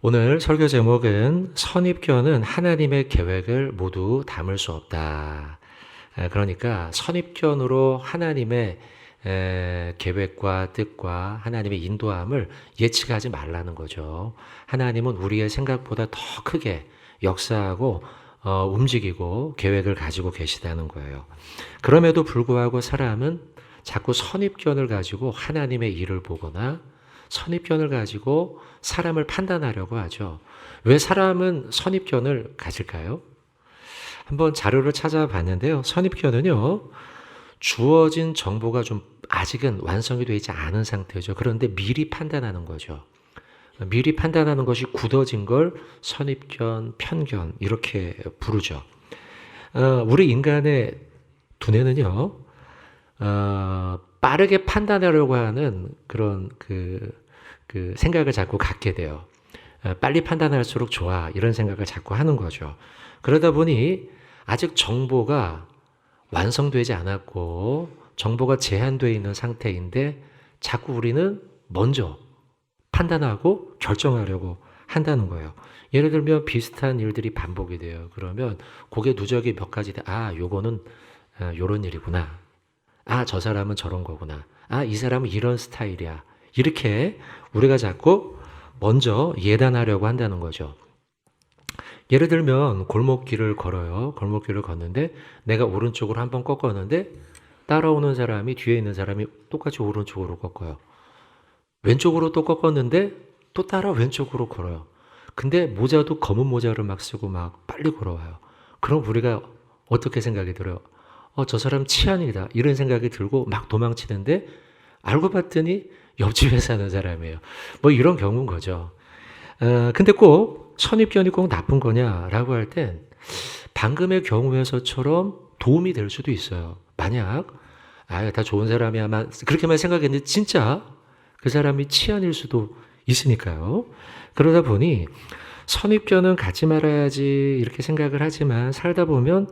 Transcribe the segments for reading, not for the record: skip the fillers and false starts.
오늘 설교 제목은 선입견은 하나님의 계획을 모두 담을 수 없다. 그러니까 선입견으로 하나님의 계획과 뜻과 하나님의 인도함을 예측하지 말라는 거죠. 하나님은 우리의 생각보다 더 크게 역사하고 움직이고 계획을 가지고 계시다는 거예요. 그럼에도 불구하고 사람은 자꾸 선입견을 가지고 하나님의 일을 보거나 선입견을 가지고 사람을 판단하려고 하죠. 왜 사람은 선입견을 가질까요? 한번 자료를 찾아봤는데요. 선입견은요, 주어진 정보가 좀 아직은 완성이 되지 않은 상태죠. 그런데 미리 판단하는 거죠. 미리 판단하는 것이 굳어진 걸 선입견, 편견 이렇게 부르죠. 우리 인간의 두뇌는요, 빠르게 판단하려고 하는 그런 그 생각을 자꾸 갖게 돼요. 빨리 판단할수록 좋아 이런 생각을 자꾸 하는 거죠. 그러다 보니 아직 정보가 완성되지 않았고 정보가 제한되어 있는 상태인데 자꾸 우리는 먼저 판단하고 결정하려고 한다는 거예요. 예를 들면 비슷한 일들이 반복이 돼요. 그러면 그게 누적이 몇 가지 돼. 요거는 요런 일이구나. 저 사람은 저런 거구나. 이 사람은 이런 스타일이야. 이렇게 우리가 자꾸 먼저 예단하려고 한다는 거죠. 예를 들면 골목길을 걸어요. 골목길을 걷는데 내가 오른쪽으로 한번 꺾었는데 따라오는 사람이 뒤에 있는 사람이 똑같이 오른쪽으로 꺾어요. 왼쪽으로 또 꺾었는데 또 따라 왼쪽으로 걸어요. 근데 모자도 검은 모자를 막 쓰고 막 빨리 걸어와요. 그럼 우리가 어떻게 생각이 들어요? 저 사람 치안이다. 이런 생각이 들고 막 도망치는데 알고 봤더니 옆집에 사는 사람이에요. 뭐 이런 경우인 거죠. 근데 꼭 선입견이 꼭 나쁜 거냐라고 할 땐 방금의 경우에서처럼 도움이 될 수도 있어요. 만약 다 좋은 사람이야만 그렇게만 생각했는데 진짜 그 사람이 치안일 수도 있으니까요. 그러다 보니 선입견은 갖지 말아야지 이렇게 생각을 하지만 살다 보면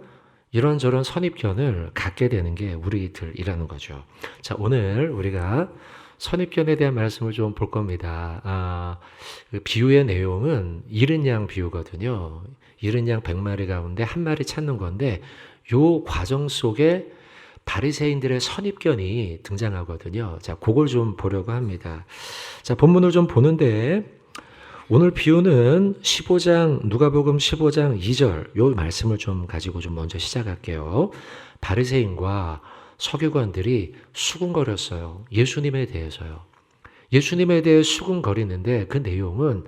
이런저런 선입견을 갖게 되는 게 우리들이라는 거죠. 자, 오늘 우리가 선입견에 대한 말씀을 좀 볼 겁니다. 그 비유의 내용은 잃은 양 비유거든요. 잃은 양 100마리 가운데 한 마리 찾는 건데 요 과정 속에 바리새인들의 선입견이 등장하거든요. 자, 그걸 좀 보려고 합니다. 자, 본문을 좀 보는데 오늘 비유는 15장 누가복음 15장 2절 요 말씀을 좀 가지고 좀 먼저 시작할게요. 바리새인과 서기관들이 수군거렸어요. 예수님에 대해서요. 예수님에 대해 수군거리는데 그 내용은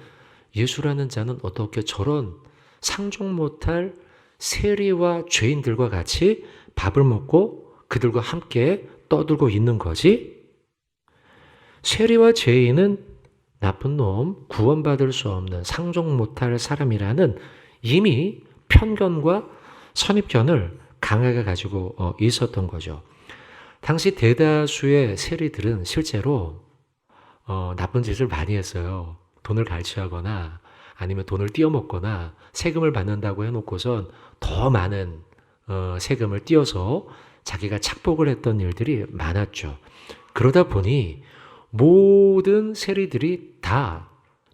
예수라는 자는 어떻게 저런 상종 못할 세리와 죄인들과 같이 밥을 먹고 그들과 함께 떠들고 있는 거지? 세리와 죄인은 나쁜 놈, 구원받을 수 없는 상종 못할 사람이라는 이미 편견과 선입견을 강하게 가지고 있었던 거죠. 당시 대다수의 세리들은 실제로 나쁜 짓을 많이 했어요. 돈을 갈취하거나 아니면 돈을 띄어먹거나 세금을 받는다고 해놓고선 더 많은 세금을 띄어서 자기가 착복을 했던 일들이 많았죠. 그러다 보니 모든 세리들이 다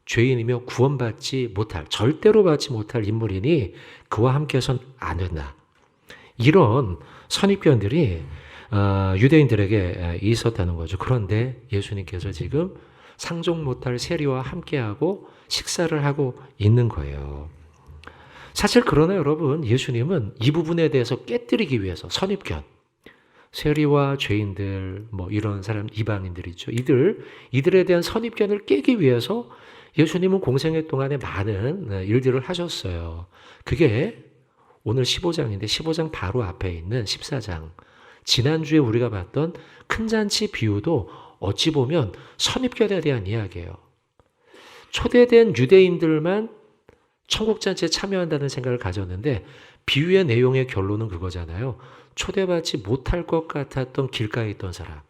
죄인이며 구원받지 못할, 절대로 받지 못할 인물이니 그와 함께선 안 된다. 이런 선입견들이 유대인들에게 있었다는 거죠. 그런데 예수님께서 지금 상종 못할 세리와 함께하고 식사를 하고 있는 거예요. 사실 그러나 여러분, 예수님은 이 부분에 대해서 깨뜨리기 위해서 선입견, 세리와 죄인들, 뭐 이런 사람, 이방인들 있죠. 이들에 대한 선입견을 깨기 위해서 예수님은 공생애 동안에 많은 일들을 하셨어요. 그게 오늘 15장인데 15장 바로 앞에 있는 14장. 지난주에 우리가 봤던 큰 잔치 비유도 어찌 보면 선입견에 대한 이야기예요. 초대된 유대인들만 천국잔치에 참여한다는 생각을 가졌는데 비유의 내용의 결론은 그거잖아요. 초대받지 못할 것 같았던 길가에 있던 사람,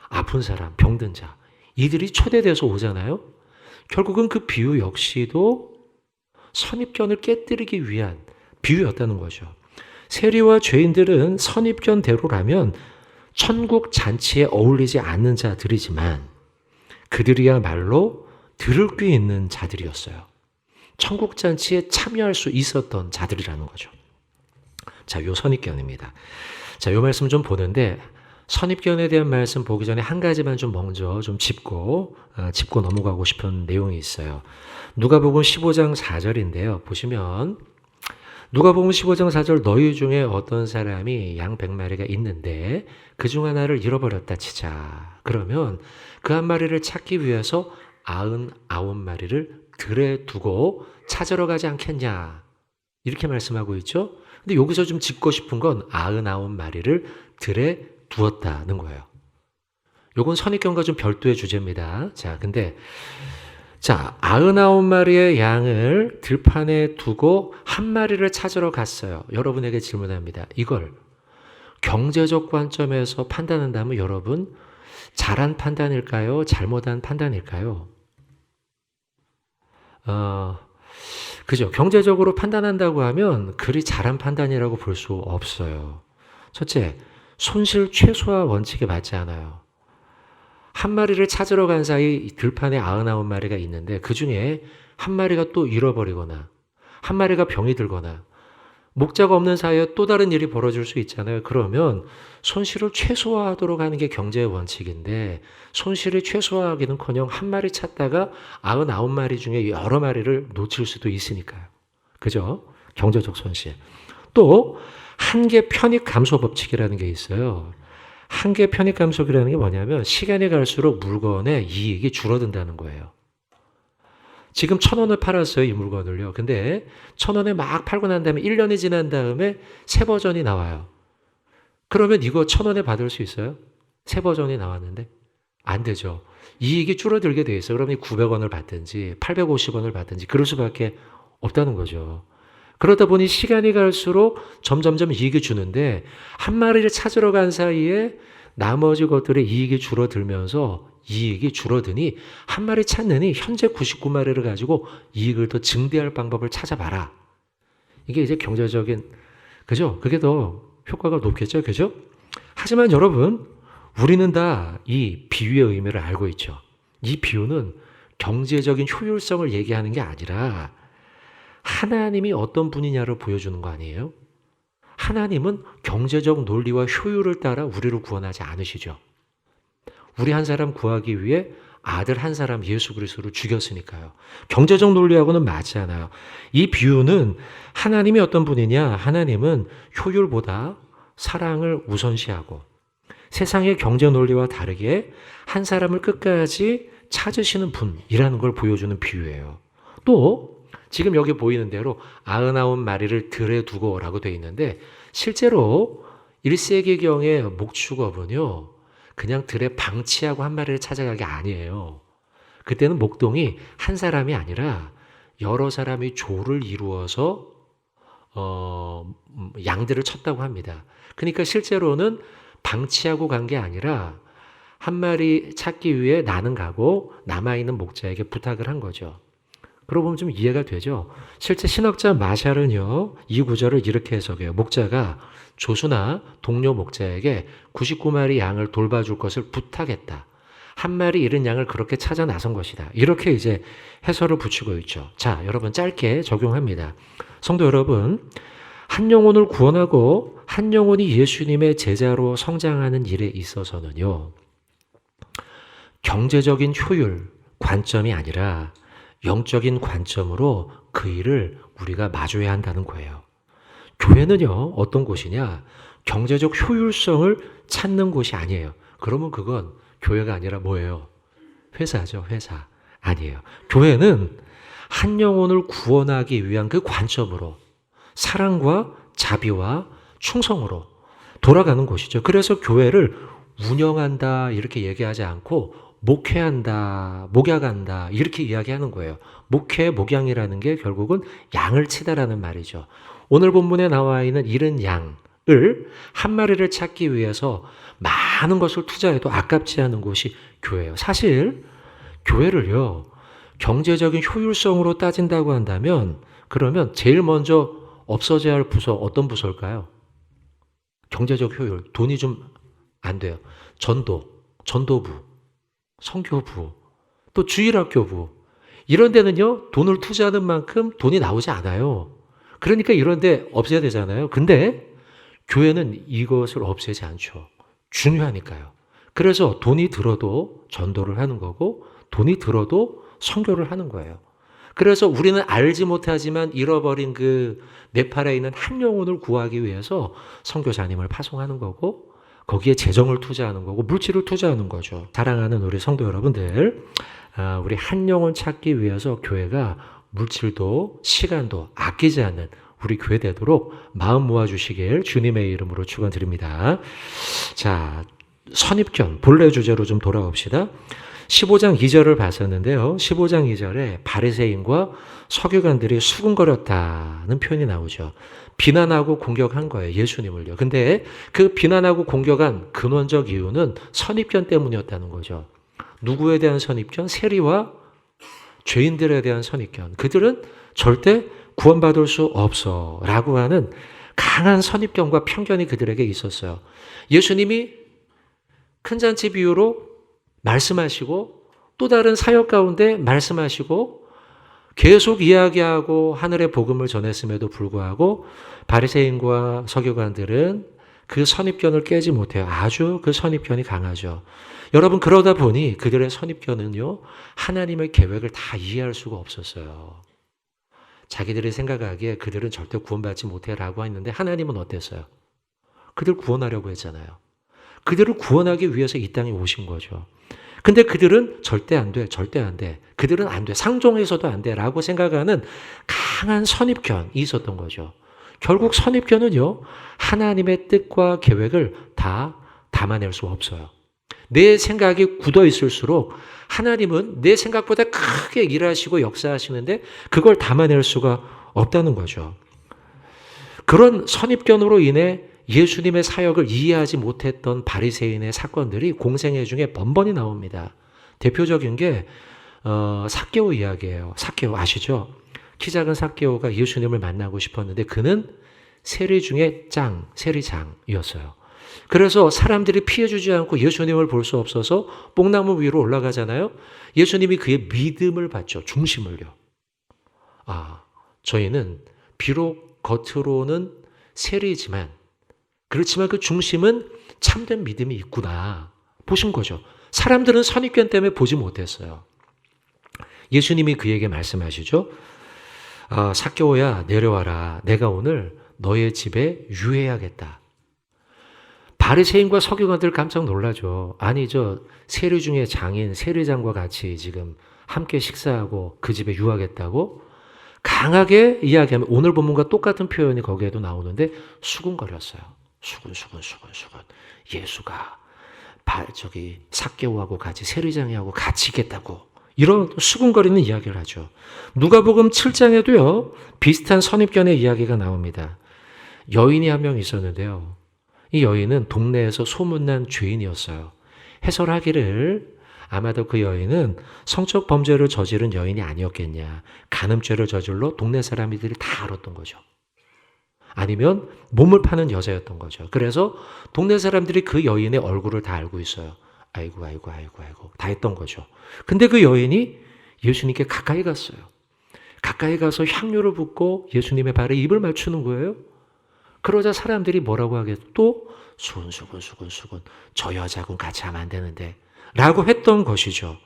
아픈 사람, 병든 자, 이들이 초대돼서 오잖아요. 결국은 그 비유 역시도 선입견을 깨뜨리기 위한 비유였다는 거죠. 세리와 죄인들은 선입견대로라면 천국 잔치에 어울리지 않는 자들이지만 그들이야말로 들을 귀 있는 자들이었어요. 천국잔치에 참여할 수 있었던 자들이라는 거죠. 자, 요 선입견입니다. 자, 요 말씀 좀 보는데 선입견에 대한 말씀 보기 전에 한 가지만 좀 먼저 좀 짚고 넘어가고 싶은 내용이 있어요. 누가복음 15장 4절인데요. 보시면 누가복음 15장 4절 너희 중에 어떤 사람이 양 100마리가 있는데 그중 하나를 잃어버렸다 치자. 그러면 그 한 마리를 찾기 위해서 99마리를 들에 두고 찾으러 가지 않겠냐. 이렇게 말씀하고 있죠. 근데 여기서 좀 짚고 싶은 건 99마리를 들에 두었다는 거예요. 요건 선입견과 좀 별도의 주제입니다. 자, 근데 99마리의 양을 들판에 두고 한 마리를 찾으러 갔어요. 여러분에게 질문합니다. 이걸 경제적 관점에서 판단한다면 여러분 잘한 판단일까요? 잘못한 판단일까요? 그죠. 경제적으로 판단한다고 하면 그리 잘한 판단이라고 볼 수 없어요. 첫째, 손실 최소화 원칙에 맞지 않아요. 한 마리를 찾으러 간 사이 들판에 99마리가 있는데 그 중에 한 마리가 또 잃어버리거나 한 마리가 병이 들거나 목자가 없는 사이에 또 다른 일이 벌어질 수 있잖아요. 그러면 손실을 최소화하도록 하는 게 경제의 원칙인데 손실을 최소화하기는커녕 한 마리 찾다가 99마리 중에 여러 마리를 놓칠 수도 있으니까요. 그죠? 경제적 손실. 또 한계 편익 감소 법칙이라는 게 있어요. 한계 편익 감소기라는 게 뭐냐면 시간이 갈수록 물건의 이익이 줄어든다는 거예요. 지금 1,000원을 팔았어요, 이 물건을요. 근데 1,000원에 막 팔고 난 다음에 1년이 지난 다음에 새 버전이 나와요. 그러면 이거 1,000원에 받을 수 있어요? 새 버전이 나왔는데? 안 되죠. 이익이 줄어들게 돼 있어요. 그러면 900원을 받든지 850원을 받든지 그럴 수밖에 없다는 거죠. 그러다 보니 시간이 갈수록 점점점 이익이 주는데 한 마리를 찾으러 간 사이에 나머지 것들의 이익이 줄어들면서 이익이 줄어드니 한 마리 찾느니 현재 99마리를 가지고 이익을 더 증대할 방법을 찾아봐라. 이게 이제 경제적인, 그죠? 그게 더 효과가 높겠죠? 그죠? 하지만 여러분, 우리는 다 이 비유의 의미를 알고 있죠. 이 비유는 경제적인 효율성을 얘기하는 게 아니라 하나님이 어떤 분이냐를 보여주는 거 아니에요? 하나님은 경제적 논리와 효율을 따라 우리를 구원하지 않으시죠. 우리 한 사람 구하기 위해 아들 한 사람 예수 그리스도를 죽였으니까요. 경제적 논리하고는 맞지 않아요. 이 비유는 하나님이 어떤 분이냐? 하나님은 효율보다 사랑을 우선시하고 세상의 경제 논리와 다르게 한 사람을 끝까지 찾으시는 분이라는 걸 보여주는 비유예요. 또 지금 여기 보이는 대로 99마리를 들에 두고라고 되어 있는데 실제로 1세기경의 목축업은요. 그냥 들에 방치하고 한 마리를 찾아가기 아니에요. 그때는 목동이 한 사람이 아니라 여러 사람이 조를 이루어서 양들을 쳤다고 합니다. 그러니까 실제로는 방치하고 간 게 아니라 한 마리 찾기 위해 나는 가고 남아있는 목자에게 부탁을 한 거죠. 그러고 보면 좀 이해가 되죠. 실제 신학자 마샬은요. 이 구절을 이렇게 해석해요. 목자가 조수나 동료 목자에게 99마리 양을 돌봐줄 것을 부탁했다. 한 마리 잃은 양을 그렇게 찾아 나선 것이다. 이렇게 이제 해설을 붙이고 있죠. 자, 여러분 짧게 적용합니다. 성도 여러분, 한 영혼을 구원하고 한 영혼이 예수님의 제자로 성장하는 일에 있어서는요. 경제적인 효율 관점이 아니라 영적인 관점으로 그 일을 우리가 마주해야 한다는 거예요. 교회는요, 어떤 곳이냐? 경제적 효율성을 찾는 곳이 아니에요. 그러면 그건 교회가 아니라 뭐예요? 회사죠, 회사. 아니에요. 교회는 한 영혼을 구원하기 위한 그 관점으로 사랑과 자비와 충성으로 돌아가는 곳이죠. 그래서 교회를 운영한다 이렇게 얘기하지 않고 목회한다, 목약한다 이렇게 이야기하는 거예요. 목회, 목양이라는 게 결국은 양을 치다라는 말이죠. 오늘 본문에 나와 있는 잃은 양을 한 마리를 찾기 위해서 많은 것을 투자해도 아깝지 않은 곳이 교회예요. 사실 교회를요. 경제적인 효율성으로 따진다고 한다면 그러면 제일 먼저 없어져야 할 부서 어떤 부서일까요? 경제적 효율, 돈이 좀 안 돼요. 전도부, 성교부, 또 주일학교부, 이런 데는요, 돈을 투자하는 만큼 돈이 나오지 않아요. 그러니까 이런 데 없애야 되잖아요. 근데 교회는 이것을 없애지 않죠. 중요하니까요. 그래서 돈이 들어도 전도를 하는 거고 돈이 들어도 선교를 하는 거예요. 그래서 우리는 알지 못하지만 잃어버린 그 네팔에 있는 한 영혼을 구하기 위해서 선교사님을 파송하는 거고 거기에 재정을 투자하는 거고 물질을 투자하는 거죠. 사랑하는 우리 성도 여러분들, 우리 한 영혼 찾기 위해서 교회가 물질도 시간도 아끼지 않는 우리 교회 되도록 마음 모아주시길 주님의 이름으로 축원드립니다. 자, 선입견 본래 주제로 좀 돌아옵시다. 15장 2절을 봤었는데요. 15장 2절에 바리새인과 서기관들이 수군거렸다는 표현이 나오죠. 비난하고 공격한 거예요. 예수님을요. 근데 그 비난하고 공격한 근원적 이유는 선입견 때문이었다는 거죠. 누구에 대한 선입견? 세리와 죄인들에 대한 선입견. 그들은 절대 구원받을 수 없어 라고 하는 강한 선입견과 편견이 그들에게 있었어요. 예수님이 큰 잔치 비유로 말씀하시고 또 다른 사역 가운데 말씀하시고 계속 이야기하고 하늘의 복음을 전했음에도 불구하고 바리새인과 서기관들은 그 선입견을 깨지 못해요. 아주 그 선입견이 강하죠. 여러분, 그러다 보니 그들의 선입견은요, 하나님의 계획을 다 이해할 수가 없었어요. 자기들이 생각하기에 그들은 절대 구원받지 못해라고 했는데 하나님은 어땠어요? 그들 구원하려고 했잖아요. 그들을 구원하기 위해서 이 땅에 오신 거죠. 근데 그들은 절대 안 돼, 절대 안 돼. 그들은 안 돼, 상종해서도 안 돼라고 생각하는 강한 선입견이 있었던 거죠. 결국 선입견은요, 하나님의 뜻과 계획을 다 담아낼 수 없어요. 내 생각이 굳어 있을수록 하나님은 내 생각보다 크게 일하시고 역사하시는데 그걸 담아낼 수가 없다는 거죠. 그런 선입견으로 인해 예수님의 사역을 이해하지 못했던 바리새인의 사건들이 공생애 중에 번번이 나옵니다. 대표적인 게 삭개오 이야기예요. 삭개오 아시죠? 키 작은 삭개오가 예수님을 만나고 싶었는데 그는 세리 중에 세리장이었어요. 그래서 사람들이 피해주지 않고 예수님을 볼 수 없어서 뽕나무 위로 올라가잖아요. 예수님이 그의 믿음을 봤죠. 중심을요. 저희는 비록 겉으로는 세리지만 그렇지만 그 중심은 참된 믿음이 있구나 보신 거죠. 사람들은 선입견 때문에 보지 못했어요. 예수님이 그에게 말씀하시죠. 삭개오야, 내려와라. 내가 오늘 너의 집에 유해하겠다. 바리새인과 서기관들 깜짝 놀라죠. 아니, 세리 중에 장인 세리장과 같이 지금 함께 식사하고 그 집에 유하겠다고 강하게 이야기하면 오늘 본문과 똑같은 표현이 거기에도 나오는데 수군거렸어요. 수군. 예수가 삭개오하고 같이 세리장이하고 같이 있겠다고 이런 수군거리는 이야기를 하죠. 누가복음 7장에도요. 비슷한 선입견의 이야기가 나옵니다. 여인이 한 명 있었는데요. 이 여인은 동네에서 소문난 죄인이었어요. 해설하기를 아마도 그 여인은 성적 범죄를 저지른 여인이 아니었겠냐. 간음죄를 저질러 동네 사람들이 다 알았던 거죠. 아니면 몸을 파는 여자였던 거죠. 그래서 동네 사람들이 그 여인의 얼굴을 다 알고 있어요. 아이고 다 했던 거죠. 근데 그 여인이 예수님께 가까이 갔어요. 가까이 가서 향유를 붓고 예수님의 발에 입을 맞추는 거예요. 그러자 사람들이 뭐라고 하겠어? 또 수군. 저 여자하고는 같이 하면 안 되는데 라고 했던 것이죠.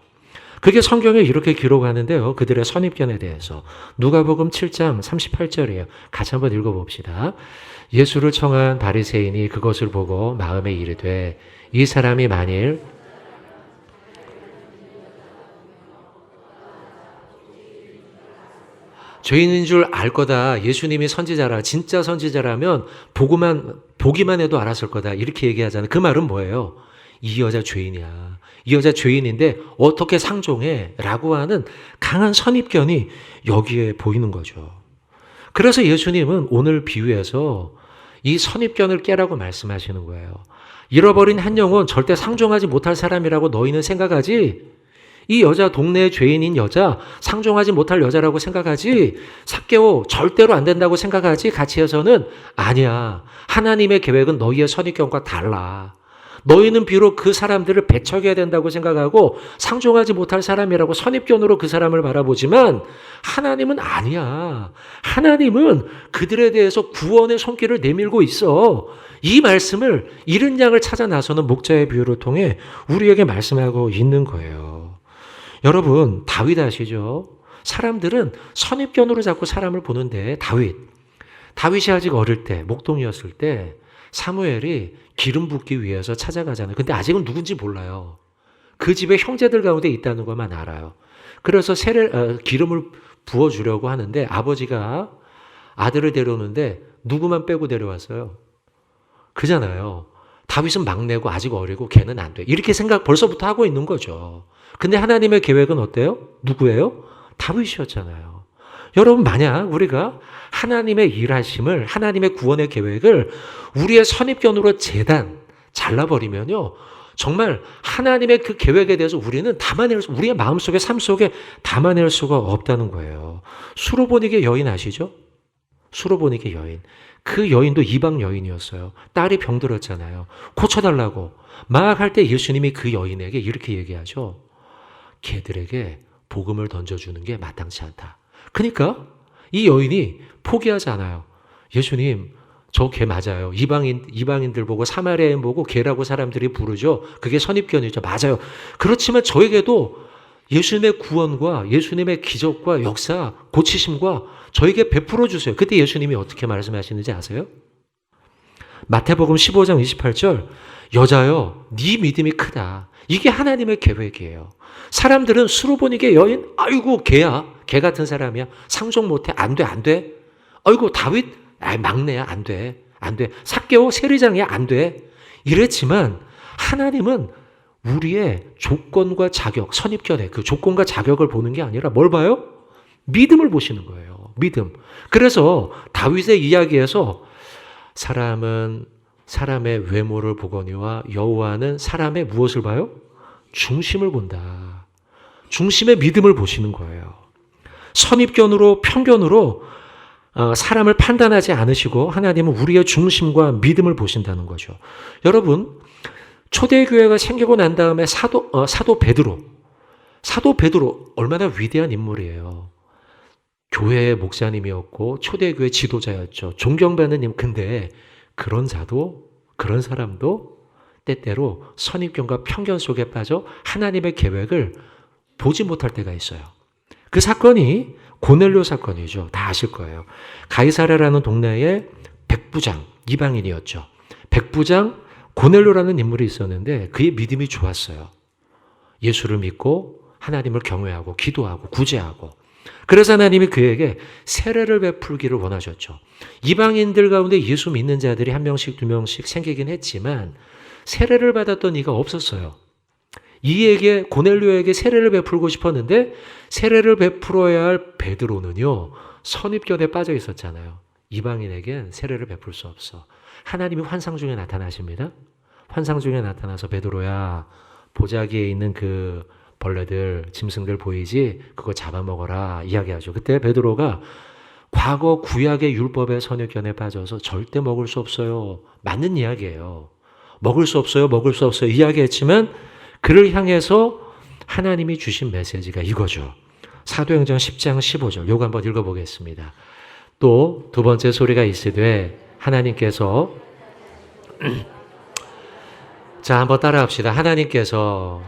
그게 성경에 이렇게 기록하는데요. 그들의 선입견에 대해서 누가복음 7장 38절이에요. 같이 한번 읽어봅시다. 예수를 청한 바리새인이 그것을 보고 마음에 이르되 이 사람이 만일 죄인인 줄 알 거다. 예수님이 선지자라. 진짜 선지자라면 보기만 해도 알았을 거다. 이렇게 얘기하잖아요. 그 말은 뭐예요? 이 여자 죄인이야. 이 여자 죄인인데 어떻게 상종해? 라고 하는 강한 선입견이 여기에 보이는 거죠. 그래서 예수님은 오늘 비유에서 이 선입견을 깨라고 말씀하시는 거예요. 잃어버린 한 영혼 절대 상종하지 못할 사람이라고 너희는 생각하지? 이 여자 동네의 죄인인 여자 상종하지 못할 여자라고 생각하지? 삭개오 절대로 안 된다고 생각하지? 같이 해서는 아니야. 하나님의 계획은 너희의 선입견과 달라. 너희는 비록 그 사람들을 배척해야 된다고 생각하고 상종하지 못할 사람이라고 선입견으로 그 사람을 바라보지만 하나님은 아니야. 하나님은 그들에 대해서 구원의 손길을 내밀고 있어. 이 말씀을 잃은 양을 찾아 나서는 목자의 비유를 통해 우리에게 말씀하고 있는 거예요. 여러분, 다윗 아시죠? 사람들은 선입견으로 자꾸 사람을 보는데 다윗이 아직 어릴 때, 목동이었을 때 사무엘이 기름 붓기 위해서 찾아가잖아요. 근데 아직은 누군지 몰라요. 그 집에 형제들 가운데 있다는 것만 알아요. 그래서 기름을 부어주려고 하는데 아버지가 아들을 데려오는데 누구만 빼고 데려왔어요? 그잖아요. 다윗은 막내고 아직 어리고 걔는 안 돼. 이렇게 생각 벌써부터 하고 있는 거죠. 근데 하나님의 계획은 어때요? 누구예요? 다윗이었잖아요. 여러분, 만약 우리가 하나님의 일하심을, 하나님의 구원의 계획을 우리의 선입견으로 잘라버리면요, 정말 하나님의 그 계획에 대해서 우리는 우리의 마음속에, 삶 속에 담아낼 수가 없다는 거예요. 수로보닉의 여인 아시죠? 수로보닉의 여인. 그 여인도 이방 여인이었어요. 딸이 병들었잖아요. 고쳐달라고 막 할 때 예수님이 그 여인에게 이렇게 얘기하죠. 걔들에게 복음을 던져주는 게 마땅치 않다. 그러니까 이 여인이 포기하지 않아요. 예수님, 저 걔 맞아요. 이방인들 보고 사마리아인 보고 걔라고 사람들이 부르죠. 그게 선입견이죠. 맞아요. 그렇지만 저에게도 예수님의 구원과 예수님의 기적과 역사, 고치심과 저에게 베풀어 주세요. 그때 예수님이 어떻게 말씀하시는지 아세요? 마태복음 15장 28절, 여자여, 네 믿음이 크다. 이게 하나님의 계획이에요. 사람들은 수로보닉의 여인, 아이고 걔야, 걔 같은 사람이야, 상종 못해, 안 돼. 아이고 다윗, 막내야, 안 돼. 삭개오 세리장이야, 안 돼. 이랬지만 하나님은 우리의 조건과 자격, 선입견의 그 조건과 자격을 보는 게 아니라 뭘 봐요? 믿음을 보시는 거예요. 믿음. 그래서 다윗의 이야기에서 사람은 사람의 외모를 보거니와 여호와는 사람의 무엇을 봐요? 중심을 본다. 중심의 믿음을 보시는 거예요. 선입견으로, 편견으로 사람을 판단하지 않으시고 하나님은 우리의 중심과 믿음을 보신다는 거죠. 여러분, 초대교회가 생기고 난 다음에 사도 베드로 얼마나 위대한 인물이에요. 교회의 목사님이었고 초대교회 지도자였죠. 존경받는 님. 근데 그런 사람도 때때로 선입견과 편견 속에 빠져 하나님의 계획을 보지 못할 때가 있어요. 그 사건이 고넬료 사건이죠. 다 아실 거예요. 가이사랴라는 동네에 백부장, 이방인이었죠. 백부장 고넬료라는 인물이 있었는데 그의 믿음이 좋았어요. 예수를 믿고 하나님을 경외하고 기도하고 구제하고. 그래서 하나님이 그에게 세례를 베풀기를 원하셨죠. 이방인들 가운데 예수 믿는 자들이 한 명씩 두 명씩 생기긴 했지만 세례를 받았던 이가 없었어요. 이에게 고넬료에게 세례를 베풀고 싶었는데 세례를 베풀어야 할 베드로는요, 선입견에 빠져 있었잖아요. 이방인에겐 세례를 베풀 수 없어. 하나님이 환상 중에 나타나십니다. 환상 중에 나타나서 베드로야, 보자기에 있는 그 벌레들, 짐승들 보이지? 그거 잡아먹어라 이야기하죠. 그때 베드로가 과거 구약의 율법의 선입견에 빠져서 절대 먹을 수 없어요. 맞는 이야기예요. 먹을 수 없어요. 이야기했지만 그를 향해서 하나님이 주신 메시지가 이거죠. 사도행전 10장 15절. 요거 한번 읽어보겠습니다. 또 두 번째 소리가 있으되 하나님께서 자, 한번 따라합시다. 하나님께서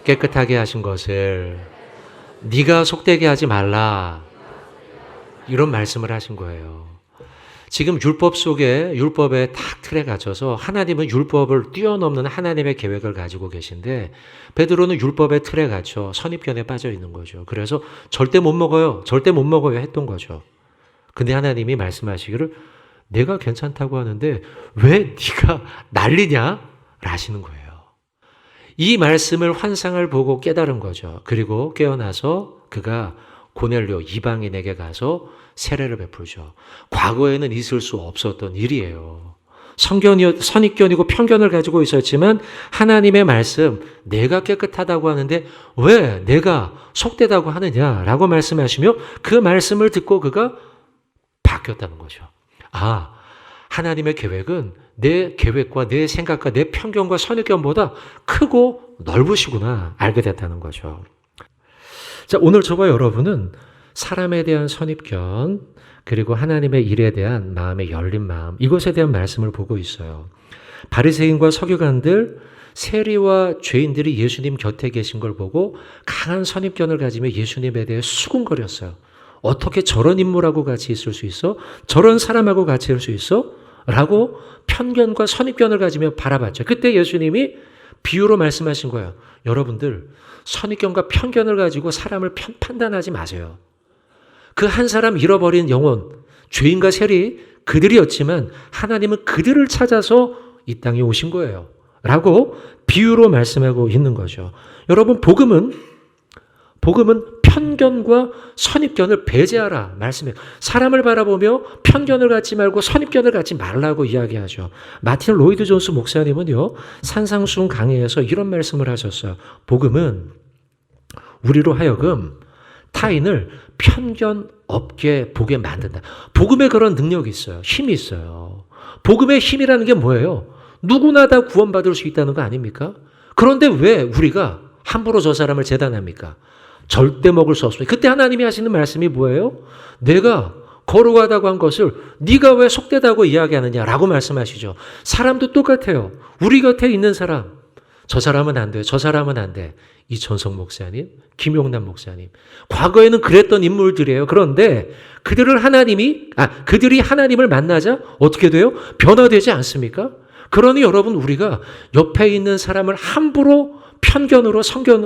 깨끗하게 하신 것을 네가 속되게 하지 말라. 이런 말씀을 하신 거예요. 지금 율법 속에 율법의 딱 틀에 갇혀서 하나님은 율법을 뛰어넘는 하나님의 계획을 가지고 계신데 베드로는 율법의 틀에 갇혀 선입견에 빠져 있는 거죠. 그래서 절대 못 먹어요 했던 거죠. 근데 하나님이 말씀하시기를 내가 괜찮다고 하는데 왜 네가 난리냐? 라시는 거예요. 이 말씀을 환상을 보고 깨달은 거죠. 그리고 깨어나서 그가 고넬료 이방인에게 가서 세례를 베풀죠. 과거에는 있을 수 없었던 일이에요. 선입견이고 편견을 가지고 있었지만 하나님의 말씀, 내가 깨끗하다고 하는데 왜 내가 속되다고 하느냐라고 말씀하시며 그 말씀을 듣고 그가 바뀌었다는 거죠. 아, 하나님의 계획은 내 계획과 내 생각과 내 편견과 선입견보다 크고 넓으시구나 알게 됐다는 거죠. 자, 오늘 저와 여러분은 사람에 대한 선입견, 그리고 하나님의 일에 대한 마음의 열린 마음, 이것에 대한 말씀을 보고 있어요. 바리새인과 서기관들, 세리와 죄인들이 예수님 곁에 계신 걸 보고 강한 선입견을 가지며 예수님에 대해 수군거렸어요. 어떻게 저런 인물하고 같이 있을 수 있어? 저런 사람하고 같이 있을 수 있어? 라고 편견과 선입견을 가지며 바라봤죠. 그때 예수님이 비유로 말씀하신 거예요. 여러분들, 선입견과 편견을 가지고 사람을 판단하지 마세요. 그 한 사람 잃어버린 영혼, 죄인과 세리, 그들이었지만 하나님은 그들을 찾아서 이 땅에 오신 거예요. 라고 비유로 말씀하고 있는 거죠. 여러분, 복음은 편견과 선입견을 배제하라 말씀해요. 사람을 바라보며 편견을 갖지 말고 선입견을 갖지 말라고 이야기하죠. 마틴 로이드 존스 목사님은요, 산상수훈 강해에서 이런 말씀을 하셨어요. 복음은 우리로 하여금 타인을 편견 없게 보게 만든다. 복음에 그런 능력이 있어요. 힘이 있어요. 복음의 힘이라는 게 뭐예요? 누구나 다 구원받을 수 있다는 거 아닙니까? 그런데 왜 우리가 함부로 저 사람을 재단합니까? 절대 먹을 수 없습니다. 그때 하나님이 하시는 말씀이 뭐예요? 내가 거룩하다고 한 것을 네가 왜 속되다고 이야기하느냐라고 말씀하시죠. 사람도 똑같아요. 우리 곁에 있는 사람, 저 사람은 안 돼, 저 사람은 안 돼. 이천석 목사님, 김용남 목사님, 과거에는 그랬던 인물들이에요. 그런데 그들이 하나님을 만나자 어떻게 돼요? 변화되지 않습니까? 그러니 여러분, 우리가 옆에 있는 사람을 함부로 편견으로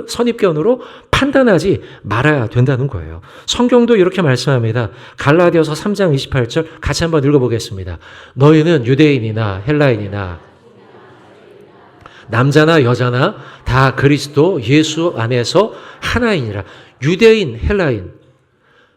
선입견으로 판단하지 말아야 된다는 거예요. 성경도 이렇게 말씀합니다. 갈라디아서 3장 28절 같이 한번 읽어보겠습니다. 너희는 유대인이나 헬라인이나 남자나 여자나 다 그리스도 예수 안에서 하나이니라. 유대인, 헬라인,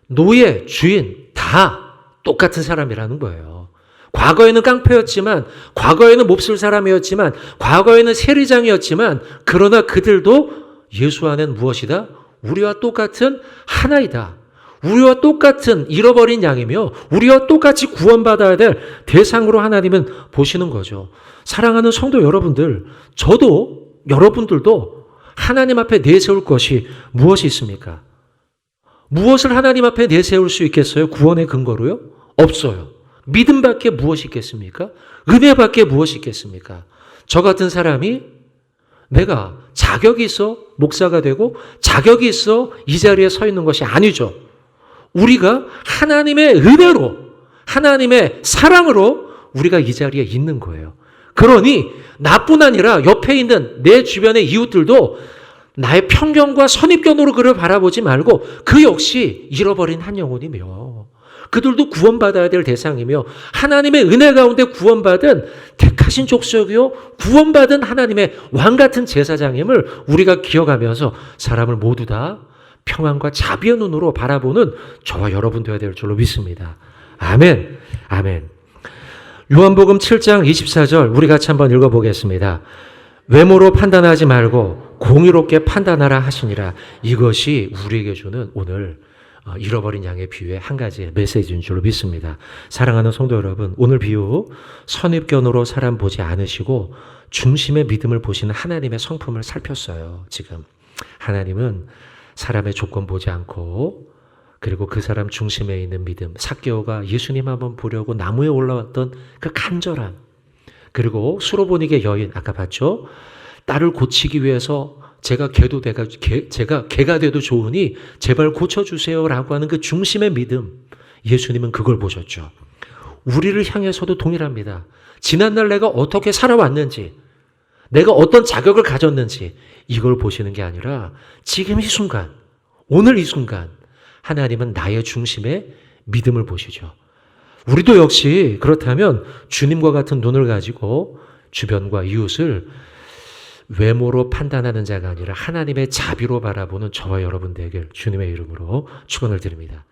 노예, 주인 다 똑같은 사람이라는 거예요. 과거에는 깡패였지만, 과거에는 몹쓸 사람이었지만, 과거에는 세리장이었지만, 그러나 그들도 예수 안엔 무엇이다? 우리와 똑같은 하나이다. 우리와 똑같은 잃어버린 양이며 우리와 똑같이 구원받아야 될 대상으로 하나님은 보시는 거죠. 사랑하는 성도 여러분들, 저도 여러분들도 하나님 앞에 내세울 것이 무엇이 있습니까? 무엇을 하나님 앞에 내세울 수 있겠어요? 구원의 근거로요? 없어요. 믿음밖에 무엇이 있겠습니까? 은혜밖에 무엇이 있겠습니까? 저 같은 사람이 내가 자격이 있어 목사가 되고 자격이 있어 이 자리에 서 있는 것이 아니죠. 우리가 하나님의 은혜로, 하나님의 사랑으로 우리가 이 자리에 있는 거예요. 그러니 나뿐 아니라 옆에 있는 내 주변의 이웃들도 나의 편견과 선입견으로 그를 바라보지 말고 그 역시 잃어버린 한 영혼이며 그들도 구원받아야 될 대상이며 하나님의 은혜 가운데 구원받은 택하신 족속이요 구원받은 하나님의 왕같은 제사장임을 우리가 기억하면서 사람을 모두 다 평안과 자비의 눈으로 바라보는 저와 여러분 되어야 될 줄로 믿습니다. 아멘. 아멘. 요한복음 7장 24절 우리 같이 한번 읽어보겠습니다. 외모로 판단하지 말고 공의롭게 판단하라 하시니라. 이것이 우리에게 주는 오늘 잃어버린 양의 비유의 한 가지 메시지인 줄로 믿습니다. 사랑하는 성도 여러분, 오늘 비유 선입견으로 사람 보지 않으시고 중심의 믿음을 보시는 하나님의 성품을 살폈어요. 지금 하나님은 사람의 조건 보지 않고 그리고 그 사람 중심에 있는 믿음, 삭개오가 예수님 한번 보려고 나무에 올라왔던 그 간절함, 그리고 수로보니게 여인 아까 봤죠? 딸을 고치기 위해서 제가 개가 돼도 좋으니 제발 고쳐주세요라고 하는 그 중심의 믿음, 예수님은 그걸 보셨죠. 우리를 향해서도 동일합니다. 지난날 내가 어떻게 살아왔는지, 내가 어떤 자격을 가졌는지 이걸 보시는 게 아니라 지금 이 순간, 오늘 이 순간 하나님은 나의 중심의 믿음을 보시죠. 우리도 역시 그렇다면 주님과 같은 눈을 가지고 주변과 이웃을 외모로 판단하는 자가 아니라 하나님의 자비로 바라보는 저와 여러분 되길 주님의 이름으로 축원을 드립니다.